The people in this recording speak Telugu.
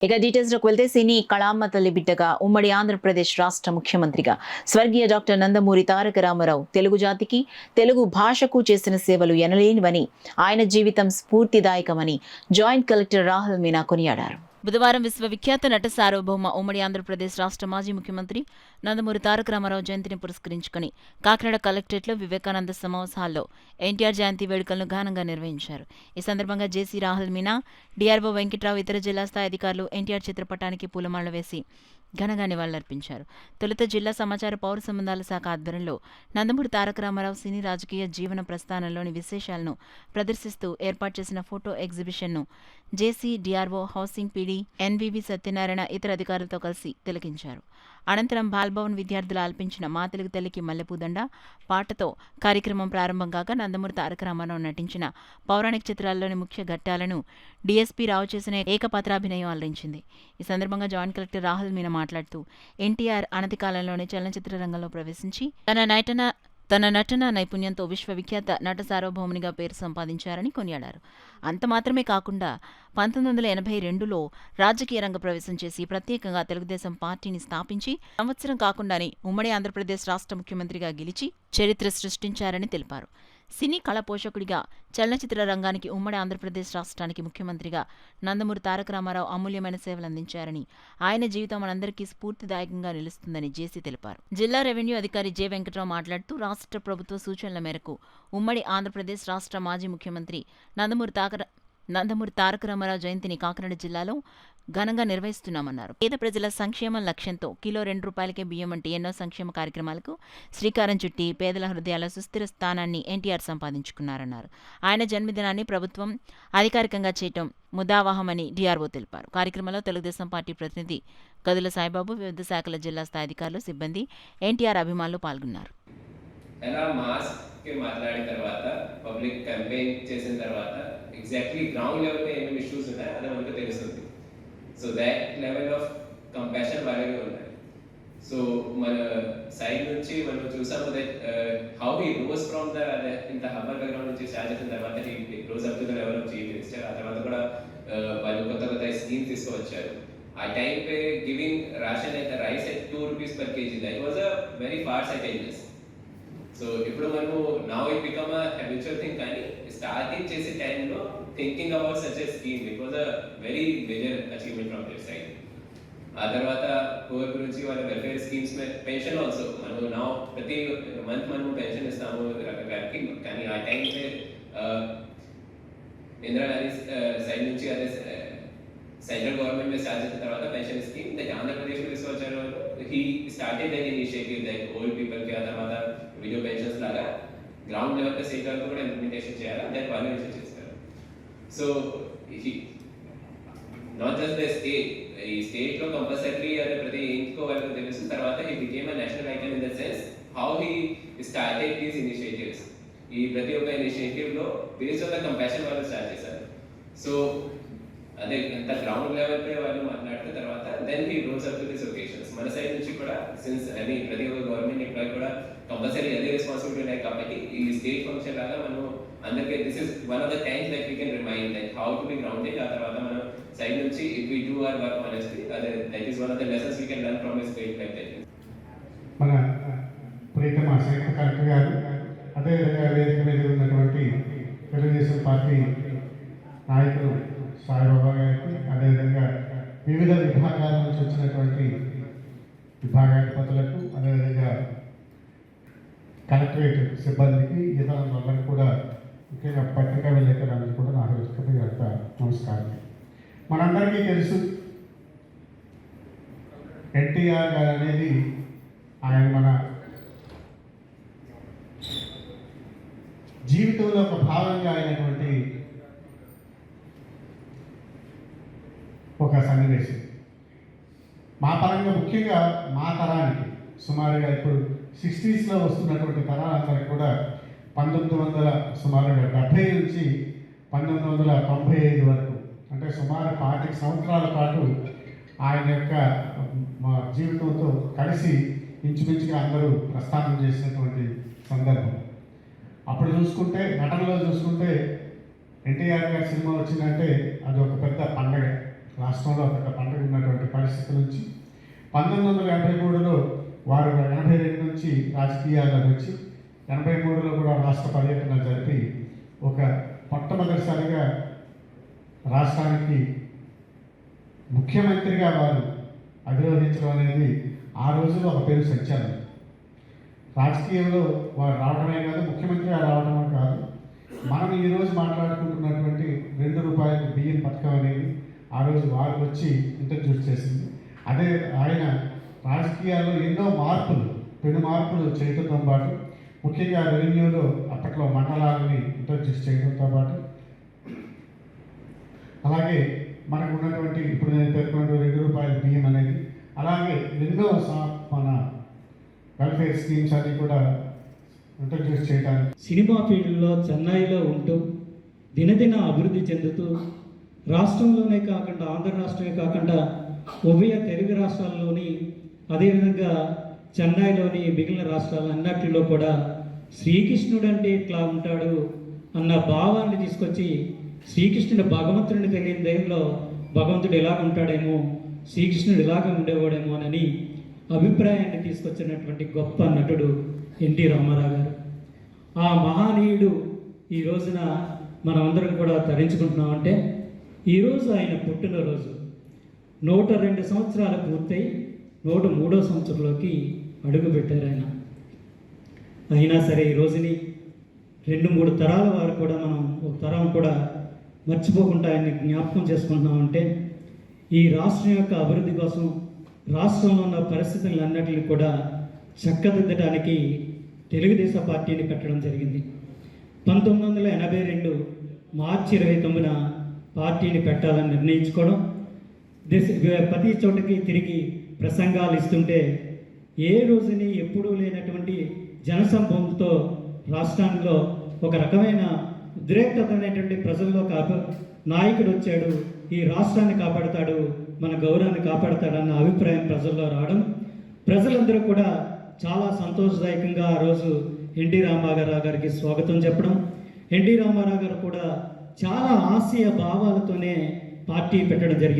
ఇక డీటెయిల్స్లోకి వెళ్తే సినీ కళామ్మ తల్లి బిడ్డగా ఉమ్మడి ఆంధ్రప్రదేశ్ రాష్ట్ర ముఖ్యమంత్రిగా స్వర్గీయ డాక్టర్ నందమూరి తారక రామారావు తెలుగు జాతికి తెలుగు భాషకు చేసిన సేవలు ఎనలేనివని ఆయన జీవితం స్ఫూర్తిదాయకమని జాయింట్ కలెక్టర్ రాహుల్ మీనా కొనియాడారు. బుధవారం విశ్వవిఖ్యాత నట సార్వభౌమ ఉమ్మడి ఆంధ్రప్రదేశ్ రాష్ట్ర మాజీ ముఖ్యమంత్రి నందమూరి తారక రామారావు జయంతిని పురస్కరించుకుని కాకినాడ కలెక్టరేట్లో వివేకానంద సమావేశ హాల్లో ఎన్టీఆర్ జయంతి వేడుకలను ఘనంగా నిర్వహించారు. ఈ సందర్భంగా జేసీ రాహుల్ మీనా, డిఆర్ఓ వెంకట్రావు, ఇతర జిల్లా స్థాయి అధికారులు ఎన్టీఆర్ చిత్రపటానికి పూలమాలలు వేసి ఘనంగా నివాళులర్పించారు. తొలుత జిల్లా సమాచార పౌర సంబంధాల శాఖ ఆధ్వర్యంలో నందమూరి తారక రామారావు సినీ రాజకీయ జీవన ప్రస్థానంలోని విశేషాలను ప్రదర్శిస్తూ ఏర్పాటు చేసిన ఫోటో ఎగ్జిబిషన్ను జేసీ, డిఆర్ఓ, హౌసింగ్ పీడీ, ఎన్వీవీ సత్యనారాయణ ఇతర అధికారులతో కలిసి తిలకించారు. అనంతరం బాల్భవన్ విద్యార్థులు ఆల్పించిన మా తెలుగు తల్లికి మల్లెపూదండ పాటతో కార్యక్రమం ప్రారంభం కాగా నందమూరి తారక రామారావు నటించిన పౌరాణిక చిత్రాల్లోని ముఖ్య ఘట్టాలను డీఎస్పీ రావు చేసిన ఏకపాత్రాభినయం అలరించింది. ఈ సందర్భంగా జాయింట్ కలెక్టర్ రాహుల్ మీనా మాట్లాడుతూ ఎన్టీఆర్ అనతి కాలంలోనే చలనచిత్ర రంగంలో ప్రవేశించి తన నటన నైపుణ్యంతో విశ్వవిఖ్యాత నట సార్వభౌమునిగా పేరు సంపాదించారని కొనియాడారు. అంత మాత్రమే కాకుండా 1982లో రాజకీయ రంగ ప్రవేశం చేసి ప్రత్యేకంగా తెలుగుదేశం పార్టీని స్థాపించి సంవత్సరం కాకుండానే ఉమ్మడి ఆంధ్రప్రదేశ్ రాష్ట్ర ముఖ్యమంత్రిగా గెలిచి చరిత్ర సృష్టించారని తెలిపారు. సినీ కళ పోషకుడిగా చలనచిత్ర రంగానికి ఉమ్మడి ఆంధ్రప్రదేశ్ రాష్ట్రానికి ముఖ్యమంత్రిగా నందమూరి తారక రామారావు అమూల్యమైన సేవలందించారని, ఆయన జీవితం మనందరికీ స్ఫూర్తిదాయకంగా నిలుస్తుందని జేసీ తెలిపారు. జిల్లా రెవెన్యూ అధికారి జె వెంకట్రావు మాట్లాడుతూ రాష్ట్ర ప్రభుత్వ సూచనల మేరకు ఉమ్మడి ఆంధ్రప్రదేశ్ రాష్ట్ర మాజీ ముఖ్యమంత్రి నందమూరి తారక రామారావు జయంతిని కాకినాడ జిల్లాలో ఘనంగా నిర్వహిస్తున్నామన్నారు. పేద ప్రజల సంక్షేమం లక్ష్యంతో కిలో ₹2 బియ్యం వంటి ఎన్నో సంక్షేమ కార్యక్రమాలకు శ్రీకారం చుట్టి పేదల హృదయాల సుస్థిర స్థానాన్ని ఎన్టీఆర్ సంపాదించుకున్నారన్నారు. ఆయన జన్మదినాన్ని ప్రభుత్వం అధికారికంగా చేయటం ముదావహమని డిఆర్ఓ తెలిపారు. కార్యక్రమంలో తెలుగుదేశం పార్టీ ప్రతినిధి గదుల సాయిబాబు, వివిధ శాఖల జిల్లా స్థాయి అధికారులు, సిబ్బంది, ఎన్టీఆర్ అభిమానులు పాల్గొన్నారు. మాట్లాడిన తర్వాత పబ్లిక్ క్యాంపెయిన్ చేసిన తర్వాత ఎగ్జాక్ట్లీ గ్రౌండ్ లెవెల్ లో ఏమేమి ఇష్యూస్ ఉన్నాయో అది మనకు తెలుస్తుంది. So that level of compassion వాళ్ళకి ఉన్నాయి. సో మన సైడ్ నుంచి మనం చూసాము that how he rose from the ఇంత హంబల్ బ్యాక్గ్రౌండ్ నుంచి స్టార్ట్ చేసిన తర్వాత he rose up to the level of chief minister. ఆ తర్వాత కూడా వాళ్ళు కొత్త కొత్త స్కీమ్ తీసుకువచ్చారు. ఆ టైం పే గివింగ్ రేషన్ అయితే rice at ₹2 per kg, that was a very far sightedness. So ఇప్పుడు మనము now it become a habitual thing, కానీ స్టార్టింగ్ చేసే టైంలో thinking about such a scheme it was a very major achievement from their side. ఆ తర్వాత పూర్ గురించి వాళ్ళ వెల్ఫేర్ స్కీమ్స్ పెన్షన్ ఆల్సో మనము నౌ ప్రతి మంత్ మనము పెన్షన్ ఇస్తాము రకరకాలకి, కానీ ఆ టైం ఇందిరాగాంధీ సైడ్ నుంచి అదే సెంట్రల్ గవర్నమెంట్ మీద స్టార్ట్ చేసిన తర్వాత పెన్షన్ స్కీమ్ దట్ ఆంధ్రప్రదేశ్ లో తీసుకొచ్చారు. He started that initiative that old people కి, ఆ తర్వాత వీడియో పెన్షన్స్ లాగా గ్రౌండ్ లెవెల్ లో స్టేట్ లెవెల్ కూడా ఇంప్లిమెంటేషన్ చేయాలి, దాని వాళ్ళు ఇనిషియేట్ చేస్తారు. So not just the state, ఈ స్టేట్ లో కంపల్సరీ అదే ప్రతి ఇంటికో వాళ్ళకి తెలుసు. తర్వాత he became a national icon in the sense how he started these initiatives. ఈ ప్రతి ఒక్క ఇనిషియేటివ్ లో బేస్డ్ ఆన్ ద కంపాషన్ వాళ్ళు స్టార్ట్ చేశారు. సో అదే ఎంత గ్రౌండ్ లెవెల్ పై వాళ్ళు మాట్లాడిన తర్వాత then he rolls up to this occasions. మన సైడ్ నుంచి కూడా సిన్స్ అది ప్రతి ఒక్క గవర్నమెంట్ ఎంప్లాయ్ కూడా కంపల్సరీ అదే రెస్పాన్సిబిలిటీ ఉన్నాయి కాబట్టి ఈ స్టేట్ ఫంక్షన్ లాగా మనం అందరికీ this is one of the times that we can remind that how to be grounded. ఆ తర్వాత మనం సైడ్ నుంచి if we do our work honestly, అదే that is one of the lessons we can learn from a state like that. మన ప్రీతమ సంయుక్త కలెక్టర్ గారు, అదేవిధంగా వేదిక మీద ఉన్నటువంటి తెలుగుదేశం పార్టీ నాయకులు సాయిబాబా గారికి, అదేవిధంగా వివిధ విభాగాల నుంచి వచ్చినటువంటి విభాగాధిపతులకు, అదేవిధంగా కలెక్టరేట్ సిబ్బందికి, ఇతరులందరికీ కూడా, ముఖ్యంగా పత్రికా విలేకరులందరికీ కూడా నా హృదయపూర్వక నమస్కారం. మనందరికీ తెలుసు ఎన్టీఆర్ గారు అనేది ఆయన మన జీవితంలో ఒక భాగంగా అయినటువంటి ఒక సన్నివేశం. మా పరంగా ముఖ్యంగా మా తరానికి సుమారుగా ఇప్పుడు 60s లో వస్తున్నటువంటి తరాలందరికీ కూడా 1970 నుంచి 1995 వరకు, అంటే సుమారు 40 సంవత్సరాల పాటు ఆయన యొక్క జీవితంతో కలిసి ఇంచుమించుగా అందరూ ప్రస్థానం చేసినటువంటి సందర్భం. అప్పుడు చూసుకుంటే, నటనలో చూసుకుంటే ఎన్టీఆర్ గారి సినిమా వచ్చిందంటే అది ఒక పెద్ద పండగ. రాష్ట్రంలో పెద్ద పండుగ ఉన్నటువంటి పరిస్థితి నుంచి 1983లో వారు 82 నుంచి రాజకీయాల్లోకి వచ్చి 83లో కూడా రాష్ట్ర పర్యటన జరిపి ఒక మొట్టమొదటిసారిగా రాష్ట్రానికి ముఖ్యమంత్రిగా వారు అధిరోహించడం అనేది ఆ రోజుల్లో ఒక పేరు సంచలనం. రాజకీయంలో వారు రావడమే కాదు, ముఖ్యమంత్రిగా రావడమే కాదు, మనం ఈరోజు మాట్లాడుకుంటున్నటువంటి ₹2 బియ్యం పథకం అనేది ఆ రోజు వారు వచ్చి ఇంట్రడ్యూస్ చేసింది. అదే ఆయన రాజకీయాల్లో ఎన్నో మార్పులు, పెను మార్పులు చేయడంతో పాటు ముఖ్యంగా రెవెన్యూలో అప్పట్లో మండలాలని ఇంట్రడ్యూస్ చేయడంతో పాటు అలాగే మనకు ఉన్నటువంటి ఇప్పుడు నేను పేర్కొన్న ₹2 బియ్యం అనేది, అలాగే ఎన్నో మన వెల్ఫేర్ స్కీమ్స్ అన్ని కూడా ఇంట్రడ్యూస్ చేయడానికి సినిమా ఫీల్డ్లో చెన్నైలో ఉంటూ దినదిన అభివృద్ధి చెందుతూ రాష్ట్రంలోనే కాకుండా ఆంధ్ర రాష్ట్రమే కాకుండా ఉభయ తెలుగు రాష్ట్రాల్లోని అదేవిధంగా చెన్నైలోని మిగిలిన రాష్ట్రాలు అన్నిటిలో కూడా శ్రీకృష్ణుడు అంటే ఇట్లా ఉంటాడు అన్న భావాన్ని తీసుకొచ్చి శ్రీకృష్ణుడు భగవంతుడిని తెలియని దేవుల్లో భగవంతుడు ఎలాగ ఉంటాడేమో, శ్రీకృష్ణుడు ఇలాగ ఉండేవాడేమో అని అభిప్రాయాన్ని తీసుకొచ్చినటువంటి గొప్ప నటుడు ఎన్టీ రామారావు గారు. ఆ మహానీయుడు ఈ రోజున మనమందరం కూడా తరించుకుంటున్నామంటే ఈరోజు ఆయన పుట్టినరోజు. 102 సంవత్సరాలు పూర్తయి 103వ సంవత్సరంలోకి అడుగుపెట్టారు ఆయన. అయినా సరే ఈ రోజుని 2-3 తరాల వారు కూడా మనం ఒక తరం కూడా మర్చిపోకుండా ఆయన్ని జ్ఞాపకం చేసుకుంటున్నామంటే ఈ రాష్ట్రం యొక్క అభివృద్ధి కోసం రాష్ట్రంలో ఉన్న పరిస్థితులన్నిటిని కూడా చక్కదిద్దడానికి తెలుగుదేశం పార్టీని పెట్టడం జరిగింది. 1982 మార్చి 29న పార్టీని పెట్టాలని నిర్ణయించుకోవడం, ప్రతి చోటకి తిరిగి ప్రసంగాలు ఇస్తుంటే ఏ రోజుని ఎప్పుడూ లేనటువంటి జనసంభవంతో రాష్ట్రంలో ఒక రకమైన ఉద్రేక్తత అనేటువంటి ప్రజల్లో నాయకుడు వచ్చాడు, ఈ రాష్ట్రాన్ని కాపాడతాడు, మన గౌరవాన్ని కాపాడతాడన్న అభిప్రాయం ప్రజల్లో రావడం, ప్రజలందరూ కూడా చాలా సంతోషదాయకంగా ఆ రోజు ఎన్టీ రామారావు గారికి స్వాగతం చెప్పడం, ఎన్టీ రామారావు గారు కూడా చాలా ఆశయ భావాలతోనే పార్టీ పెట్టడం జరిగింది.